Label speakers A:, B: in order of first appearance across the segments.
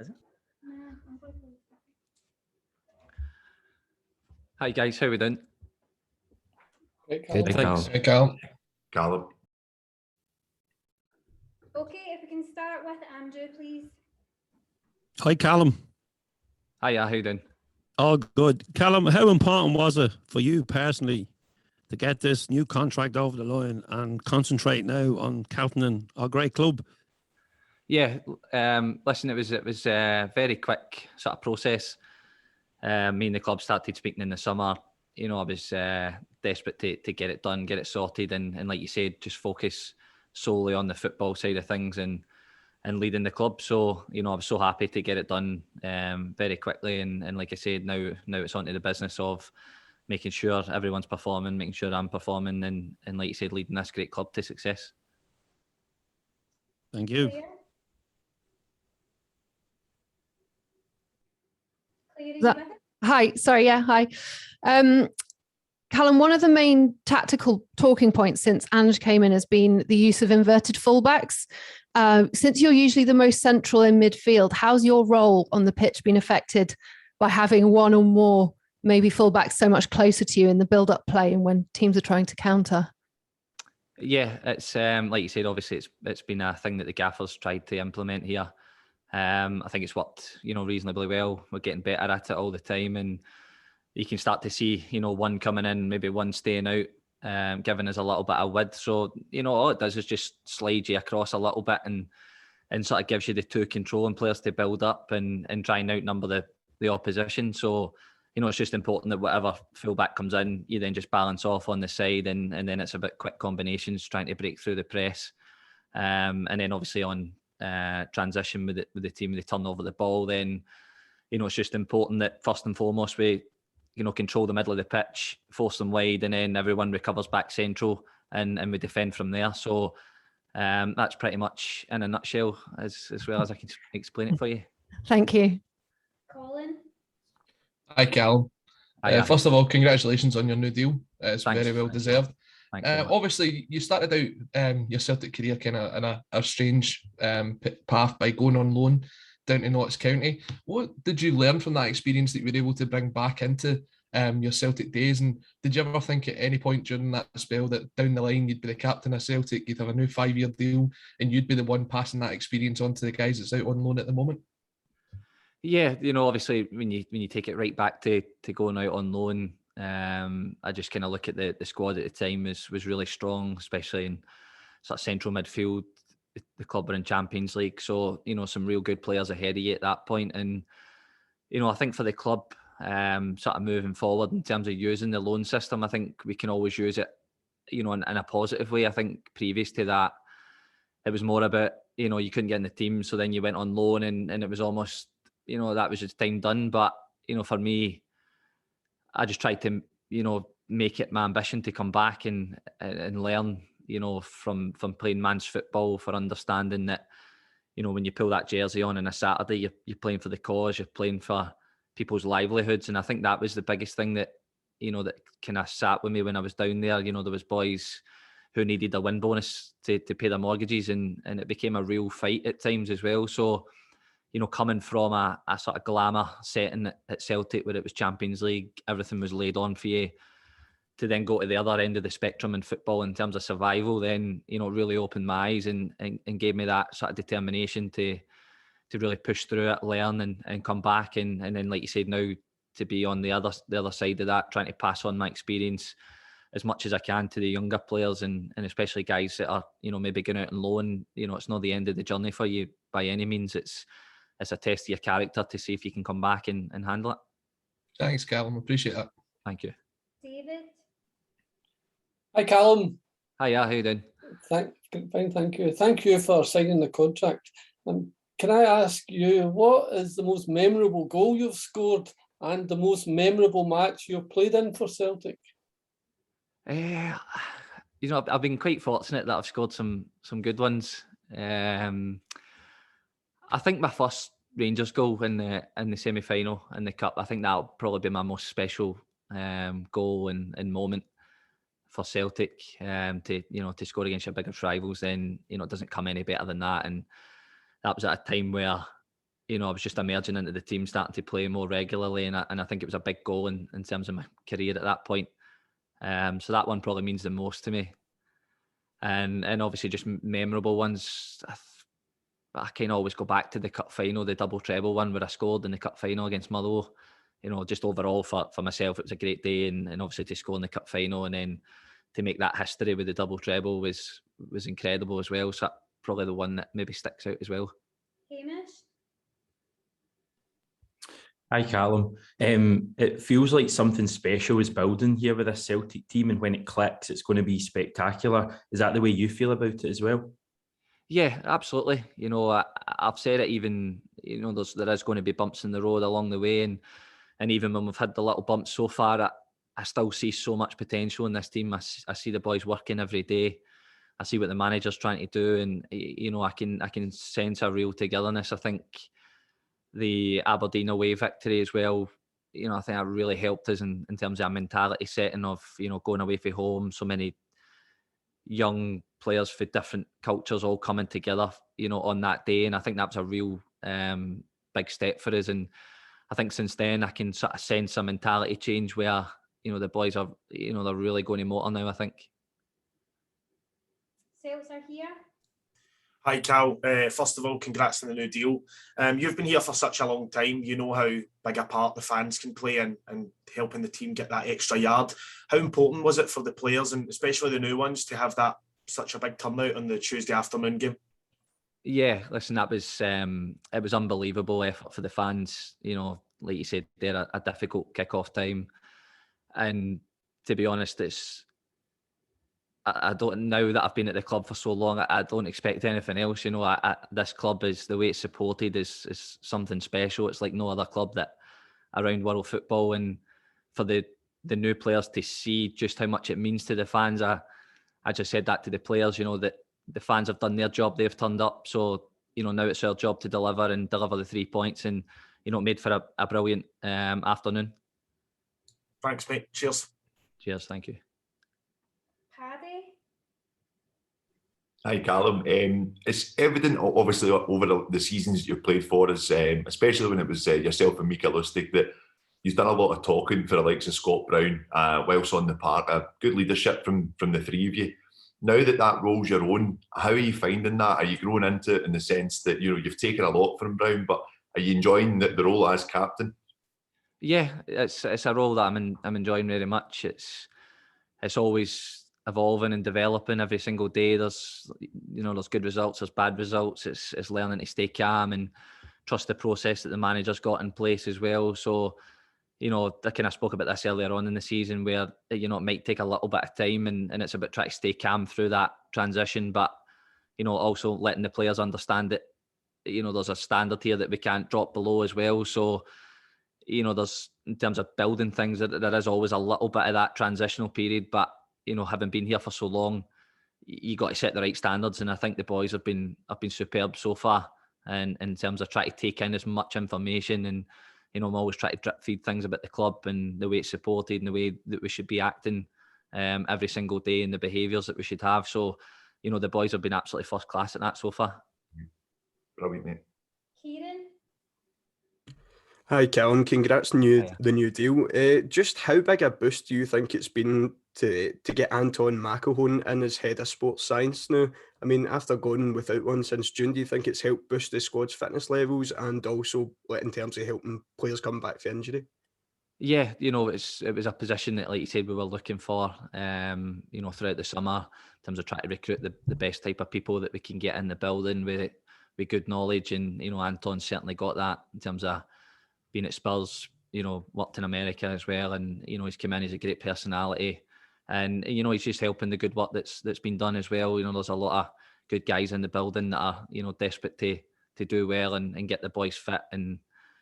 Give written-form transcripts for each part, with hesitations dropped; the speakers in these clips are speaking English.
A: Is it? Hi guys, how are we doing?
B: Good, thanks.
C: Hey, Callum.
B: Callum.
D: Okay, if we can start with Andrew, please.
E: Hi, Callum.
A: Hiya, how you doing?
E: All good. Callum, how important was it for you personally to get this new contract over the line and concentrate now on captaining a great club?
A: Yeah, listen, it was a very quick sort of process. Me and the club started speaking in the summer. You know, I was desperate to get it done, get it sorted, and like you said, just focus solely on the football side of things and leading the club. So, you know, I was so happy to get it done very quickly. And like I said, now it's on to the business of making sure everyone's performing, making sure I'm performing, and like you said, leading this great club to success.
E: Thank you.
F: Hi, sorry, yeah, hi. Callum, one of the main tactical talking points since Ange came in has been the use of inverted fullbacks. Since you're usually the most central in midfield, how's your role on the pitch been affected by having one or more maybe fullbacks so much closer to you in the build-up play and when teams are trying to counter?
A: Yeah, it's like you said, obviously it's been a thing that the gaffers tried to implement here. I think it's worked, you know, reasonably well. We're getting better at it all the time, and you can start to see, you know, one coming in, maybe one staying out, giving us a little bit of width. So, you know, all it does is just slide you across a little bit and sort of gives you the two controlling players to build up and try and outnumber the opposition. So, you know, it's just important that whatever fullback comes in, you then just balance off on the side, and then it's about quick combinations, trying to break through the press. And then obviously on transition with the team, they turn over the ball, then, you know, it's just important that first and foremost we, you know, control the middle of the pitch, force them wide, and then everyone recovers back central and we defend from there. So that's pretty much in a nutshell as well as I can explain it for you.
F: Thank you.
D: Colin?
C: Hi, Callum. First of all, congratulations on your new deal. It's
A: Thanks.
C: very well deserved.
A: Thanks
C: obviously, you started out your Celtic career kind of in a strange path by going on loan down to Notts County. What did you learn from that experience that you were able to bring back into your Celtic days? And did you ever think at any point during that spell that down the line you'd be the captain of Celtic, you'd have a new 5-year deal, and you'd be the one passing that experience on to the guys that's out on loan at the moment?
A: Yeah, you know, obviously when you take it right back to going out on loan, I just kind of look at the squad at the time was really strong, especially in sort of central midfield. The club were in Champions League, so, you know, some real good players ahead of you at that point. And, you know, I think for the club, sort of moving forward in terms of using the loan system, I think we can always use it, you know, in a positive way. I think previous to that, it was more about, you know, you couldn't get in the team, so then you went on loan and it was almost, you know, that was just time done. But, you know, for me, I just tried to, you know, make it my ambition to come back and learn, you know, from playing man's football, for understanding that, you know, when you pull that jersey on a Saturday, you're playing for the cause, you're playing for people's livelihoods. And I think that was the biggest thing that, you know, that kind of sat with me when I was down there. You know, there was boys who needed a win bonus to pay their mortgages, and it became a real fight at times as well. So, you know, coming from a sort of glamour setting at Celtic where it was Champions League, everything was laid on for you, to then go to the other end of the spectrum in football in terms of survival, then, you know, really opened my eyes and gave me that sort of determination to really push through it, learn and come back. And then, like you said, now to be on the other side of that, trying to pass on my experience as much as I can to the younger players and especially guys that are, you know, maybe going out on loan. You know, it's not the end of the journey for you by any means. It's a test of your character to see if you can come back and handle it.
C: Thanks, Callum. Appreciate that.
A: Thank you.
D: David?
G: Hi, Callum.
A: Hiya, how you doing?
G: Fine, thank you. Thank you for signing the contract. Can I ask you, what is the most memorable goal you've scored and the most memorable match you've played in for Celtic?
A: You know, I've been quite fortunate that I've scored some good ones. I think my first Rangers goal in the semi-final in the cup, I think that'll probably be my most special goal and moment for Celtic. To score against your biggest rivals, then, you know, it doesn't come any better than that. And that was at a time where, you know, I was just emerging into the team, starting to play more regularly, and I think it was a big goal in terms of my career at that point. So that one probably means the most to me. And obviously just memorable ones. I kind of always go back to the cup final, the double treble one where I scored in the cup final against Motherwell. You know, just overall for myself, it was a great day, and obviously to score in the cup final and then to make that history with the double treble was incredible as well. So that's probably the one that maybe sticks out as well.
D: Hamish?
B: Hi, Callum. It feels like something special is building here with this Celtic team, and when it clicks, it's going to be spectacular. Is that the way you feel about it as well?
A: Yeah, absolutely. You know, I've said it even, you know, there is going to be bumps in the road along the way. And even when we've had the little bumps so far, I still see so much potential in this team. I see the boys working every day. I see what the manager's trying to do. And, you know, I can sense a real togetherness. I think the Aberdeen away victory as well, you know, I think that really helped us in terms of a mentality setting of, you know, going away from home, so many young players for different cultures all coming together, you know, on that day. And I think that was a real big step for us. And I think since then I can sort of sense a mentality change where, you know, the boys are, you know, they're really going to motor now, I think.
D: Sales are here.
H: Hi, Cal. First of all, congrats on the new deal. You've been here for such a long time. You know how big a part the fans can play in helping the team get that extra yard. How important was it for the players, and especially the new ones, to have that such a big turnout on the Tuesday afternoon game? Yeah,
A: listen, that was it was unbelievable effort for the fans. You know, like you said, they're a difficult kick-off time, and to be honest, I don't, now that I've been at the club for so long, I don't expect anything else. You know, this club is, the way it's supported is something special. It's like no other club that around world football, and for the new players to see just how much it means to the fans. I just said that to the players, you know, that the fans have done their job, they've turned up. So, you know, now it's our job to deliver the 3 points, and, you know, made for a brilliant afternoon.
H: Thanks, mate. Cheers.
A: Cheers, thank you.
D: Paddy?
I: Hi, Callum. It's evident, obviously, over the seasons you've played for us, especially when it was yourself and Mika Lustig, that you've done a lot of talking for the likes of Scott Brown whilst on the park. Good leadership from the three of you. Now that role's your own, how are you finding that? Are you growing into it in the sense that, you know, you've taken a lot from Brown, but are you enjoying the role as captain?
A: Yeah, it's a role that I'm enjoying very much. It's always evolving and developing every single day. There's good results, there's bad results. It's learning to stay calm and trust the process that the manager's got in place as well. So, you know, I kind of spoke about this earlier on in the season where, you know, it might take a little bit of time, and it's about trying to stay calm through that transition, but, you know, also letting the players understand that, you know, there's a standard here that we can't drop below as well. So, you know, there's, in terms of building things, there is always a little bit of that transitional period, but, you know, having been here for so long, you got to set the right standards, and I think the boys have been superb so far, and in terms of trying to take in as much information, and, you know, I'm always trying to drip feed things about the club and the way it's supported and the way that we should be acting every single day, and the behaviours that we should have. So, you know, the boys have been absolutely first class at that so far.
I: Brilliant, mate.
D: Kieran?
J: Hi, Callum. Congrats on the new deal. Just how big a boost do you think it's been to get Anton McElhone in as head of sports science now? I mean, after going without one since June, do you think it's helped boost the squad's fitness levels, and also in terms of helping players come back from injury?
A: Yeah, you know, it was a position that, like you said, we were looking for, you know, throughout the summer, in terms of trying to recruit the best type of people that we can get in the building with good knowledge. And, you know, Anton's certainly got that in terms of being at Spurs, you know, worked in America as well. And, you know, he's come in, he's a great personality. And, you know, he's just helping the good work that's been done as well. You know, there's a lot of good guys in the building that are, you know, desperate to do well and get the boys fit and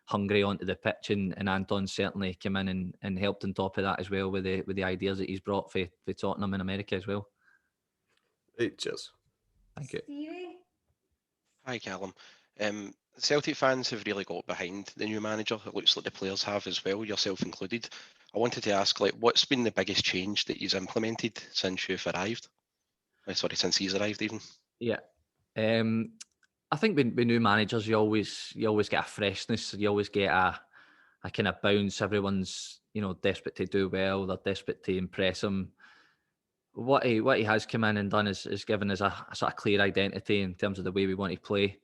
A: hungry onto the pitch, and Anton certainly came in and helped on top of that as well with the ideas that he's brought for Tottenham in America as well.
J: Right, cheers.
A: Thank you.
D: Stevie?
K: Hi, Callum. Celtic fans have really got behind the new manager. It looks like the players have as well, yourself included. I wanted to ask, what's been the biggest change that he's implemented since you've arrived? Since he's arrived even.
A: Yeah. I think with new managers, you always get a freshness. You always get a kind of bounce. Everyone's desperate to do well. They're desperate to impress him. What he has come in and done is given us a sort of clear identity in terms of the way we want to play.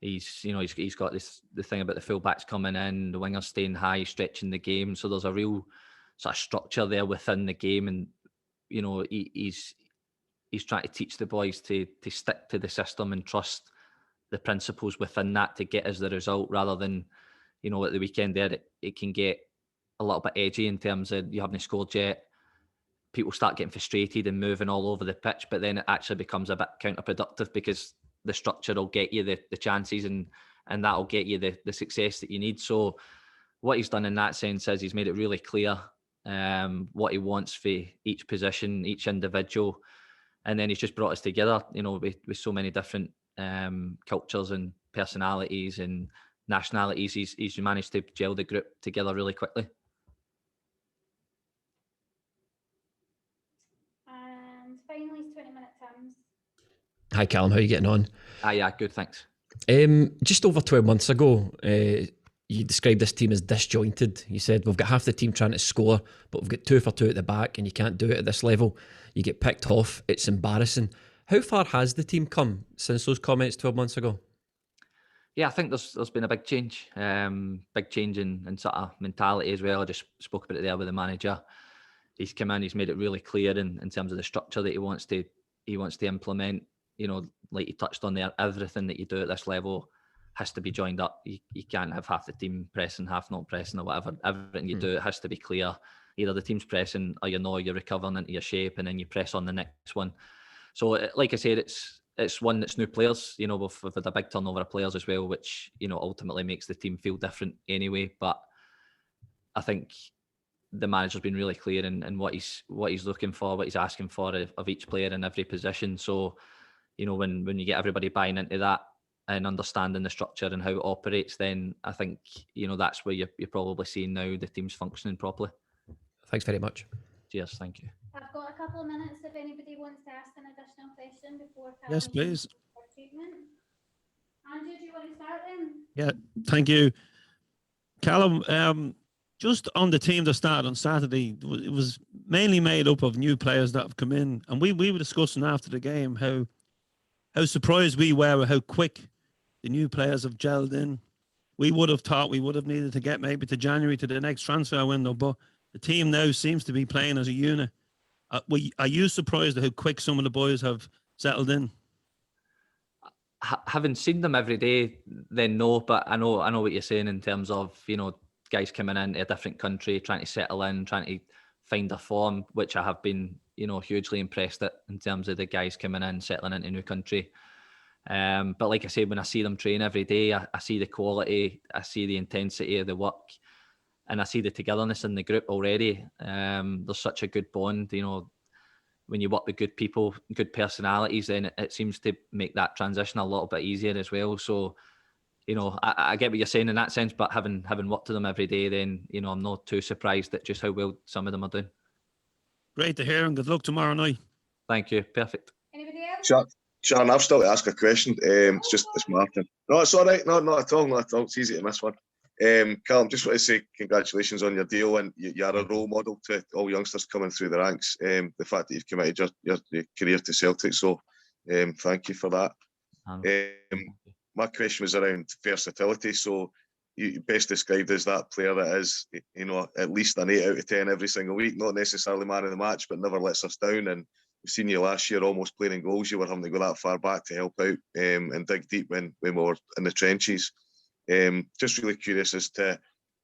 A: He's got the thing about the fullbacks coming in, the wingers staying high, stretching the game. So there's a real sort of structure there within the game, and he's trying to teach the boys to stick to the system and trust the principles within that to get us the result, rather than at the weekend there it can get a little bit edgy in terms of you haven't scored yet. People start getting frustrated and moving all over the pitch, but then it actually becomes a bit counterproductive because the structure will get you the chances and that'll get you the success that you need. So what he's done in that sense is he's made it really clear what he wants for each position, each individual, and then he's just brought us together, with so many different cultures and personalities and nationalities. He's managed to gel the group together really quickly.
D: And finally, 20-minute terms.
L: Hi Callum, how are you getting on?
A: Yeah, good, thanks.
L: Just over 12 months ago, you described this team as disjointed. You said we've got half the team trying to score, but we've got 2 for 2 at the back, and you can't do it at this level. You get picked off. It's embarrassing. How far has the team come since those comments 12 months ago?
A: Yeah, I think there's been a big change in sort of mentality as well. I just spoke about it there with the manager. He's come in, he's made it really clear in terms of the structure that he wants to implement. Like you touched on there, everything that you do at this level has to be joined up. You can't have half the team pressing, half not pressing, or whatever. Everything you do, it has to be clear. Either the team's pressing, or you're recovering into your shape, and then you press on the next one. So, like I said, it's one that's new players. We've had a big turnover of players as well, which ultimately makes the team feel different anyway. But I think the manager's been really clear in what he's looking for, what he's asking for of each player in every position. So, when you get everybody buying into that and understanding the structure and how it operates, then I think that's where you're probably seeing now the team's functioning properly.
L: Thanks very much.
A: Cheers, thank you.
D: I've got a couple of minutes if anybody wants to ask an additional question before.
E: Yes, please.
D: Treatment. Andrew, do you want to start then?
E: Yeah, thank you. Callum, just on the team that started on Saturday, it was mainly made up of new players that have come in, and we were discussing after the game how surprised we were how quick the new players have gelled in. We would have thought we would have needed to get maybe to January to the next transfer window, but the team now seems to be playing as a unit. Are you surprised at how quick some of the boys have settled in?
A: Having seen them every day, then no, but I know what you're saying in terms of guys coming into a different country, trying to settle in, trying to find a form, which I have been hugely impressed at in terms of the guys coming in, settling into a new country. But like I said, when I see them train every day, I see the quality, I see the intensity of the work, and I see the togetherness in the group already. There's such a good bond, when you work with good people, good personalities, then it seems to make that transition a little bit easier as well. So, I get what you're saying in that sense, but having worked with them every day, then, I'm not too surprised at just how well some of them are doing.
E: Great to hear, and good luck tomorrow night.
A: Thank you. Perfect.
D: Anybody else?
M: Sharon, I've still to ask a question. It's Martin. No, it's all right. No, not at all. It's easy to miss one. Callum, just want to say congratulations on your deal, and you are a role model to all youngsters coming through the ranks. The fact that you've committed your career to Celtic, so thank you for that. My question was around versatility. So you best described as that player that is, at least an 8 out of 10 every single week, not necessarily man of the match, but never lets us down. And we've seen you last year almost playing in goals. You were having to go that far back to help out and dig deep when we were in the trenches. Just really curious as to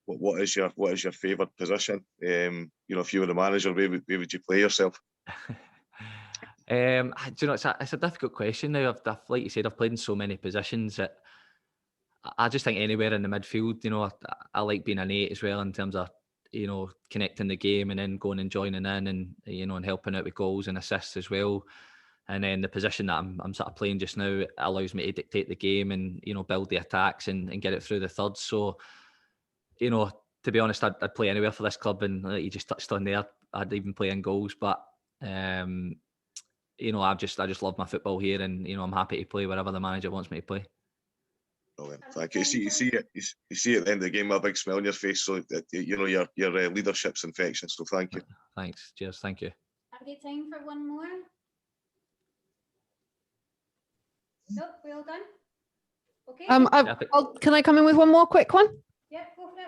M: what is your favourite position? If you were the manager, where would you play yourself?
A: Do you know, it's a difficult question now. I've like you said, I've played in so many positions that I just think anywhere in the midfield. I like being an 8 as well in terms of connecting the game and then going and joining in and and helping out with goals and assists as well. And then the position that I'm sort of playing just now allows me to dictate the game and build the attacks and get it through the thirds. So to be honest, I'd play anywhere for this club, and like you just touched on there, I'd even play in goals. But I just love my football here, and I'm happy to play wherever the manager wants me to play.
M: Brilliant. Thank you. You see it at the end of the game with a big smile on your face. So that, you know your leadership's infectious. So thank you.
A: Thanks. Cheers. Thank you.
D: Have you time for one more? Nope, we all done? Okay.
F: Can I come in with one more quick one?
D: Yeah, go for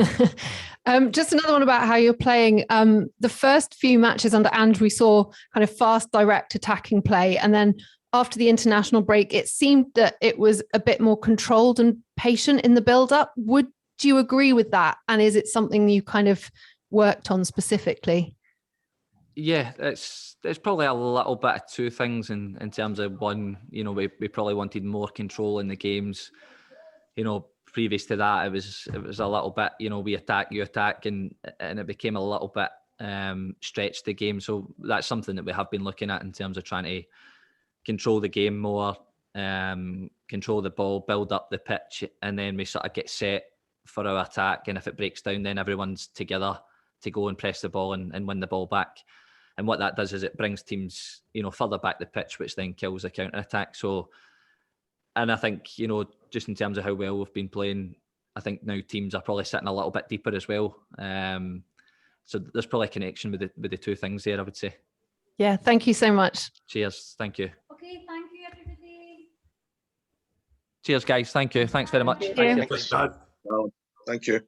D: it.
F: Just another one about how you're playing. The first few matches under Ange, we saw kind of fast, direct attacking play. And then after the international break, it seemed that it was a bit more controlled and patient in the build-up. Would you agree with that? And is it something you kind of worked on specifically?
A: Yeah, it's probably a little bit of two things in terms of one, you know, we probably wanted more control in the games. You know, previous to that, it was a little bit, you know, we attack, you attack, and it became a little bit stretched the game. So that's something that we have been looking at in terms of trying to control the game more, control the ball, build up the pitch, and then we sort of get set for our attack. And if it breaks down, then everyone's together to go and press the ball and win the ball back. And what that does is it brings teams, you know, further back the pitch, which then kills the counter attack. So, and I think, you know, just in terms of how well we've been playing, I think now teams are probably sitting a little bit deeper as well. So there's probably a connection with the two things there, I would say.
F: Yeah, thank you so much.
A: Cheers. Thank you.
D: Okay, thank you, everybody.
A: Cheers, guys. Thank you. Thanks very much.
M: Thanks, Dad. Thank you.